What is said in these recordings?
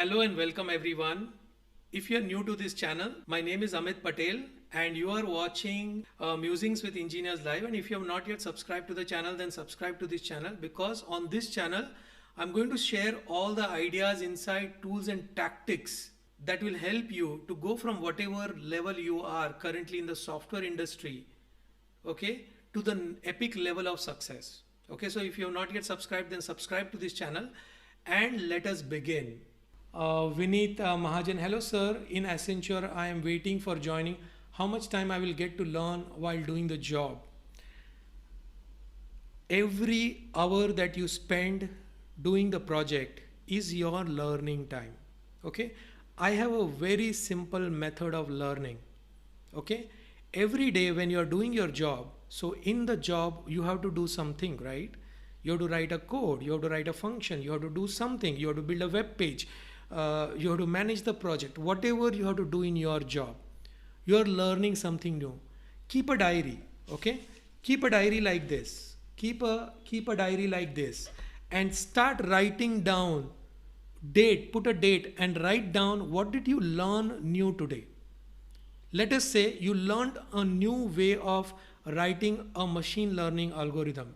Hello and welcome everyone. If you are new to this channel, my name is Amit Patel and you are watching Musings with Engineers Live. And if you have not yet subscribed to the channel, then subscribe to this channel, because on this channel, I'm going to share all the ideas, insight, tools and tactics that will help you to go from whatever level you are currently in the software industry, okay, to the epic level of success. Okay, so if you have not yet subscribed, then subscribe to this channel and let us begin. Vineet Mahajan, hello sir. In Accenture, I am waiting for joining. How much time I will get to learn while doing the job? Every hour that you spend doing the project is your learning time. Okay, I have a very simple method of learning. Okay, every day when you are doing your job, so in the job you have to do something, right? You have to write a code, you have to write a function, you have to do something, you have to build a web page, you have to manage the project. Whatever you have to do in your job, you are learning something new. Keep a diary. Okay, keep a diary like this. Keep a diary like this and start writing down date. Put a date and write down what did you learn new today. Let us say you learned a new way of writing a machine learning algorithm.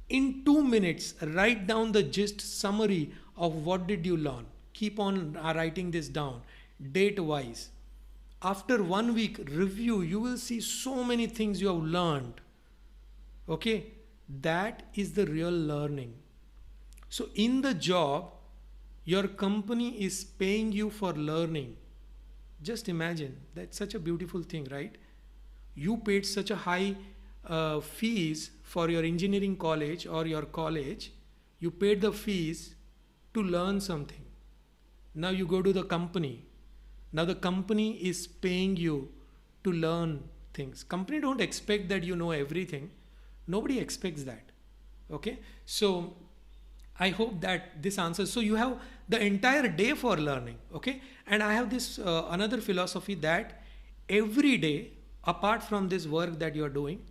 In 2 minutes, write down the gist summary of what did you learn. Keep on writing this down, date wise. After 1 week review, you will see so many things you have learned. Okay, that is the real learning. So in the job, your company is paying you for learning. Just imagine, that's such a beautiful thing, right? You paid such a high fees for your engineering college or your college. You paid the fees to learn something. Now you go to the company. Now the company is paying you to learn things. Company don't expect that you know everything. Nobody expects that. Okay, so I hope that this answers. So you have the entire day for learning. Okay, and I have this another philosophy that every day, apart from this work that you are doing,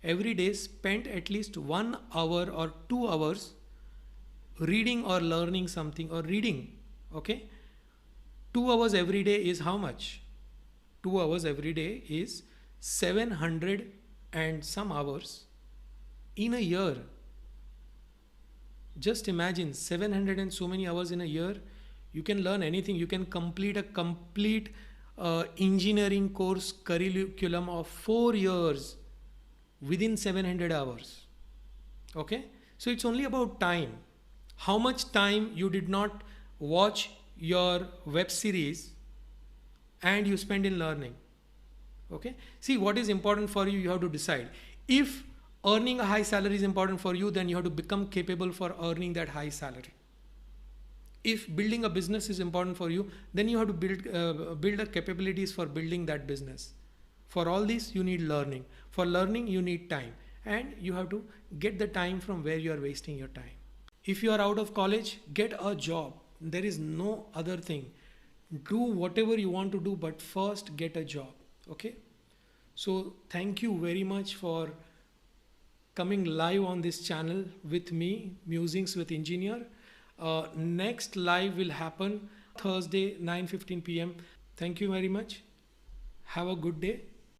every day spend at least 1 hour or 2 hours reading or learning something or reading. Okay, 2 hours every day is how much? 2 hours every day is 700 and some hours in a year. Just imagine 700 and so many hours in a year. You can learn anything. You can complete a complete engineering course curriculum of 4 years within 700 hours. Okay, so it's only about time. How much time you did not watch your web series and you spend in learning. Okay, see what is important for you, you have to decide. If earning a high salary is important for you, then you have to become capable for earning that high salary. If building a business is important for you, then you have to build the capabilities for building that business. For all this you need learning. For learning you need time, and you have to get the time from where you are wasting your time. If you are out of college, get a job. There is no other thing. Do whatever you want to do, but first get a job. Okay, so thank you very much for coming live on this channel with me, Musings with Engineer. Next live will happen Thursday 9:15 p.m. Thank you very much. Have a good day.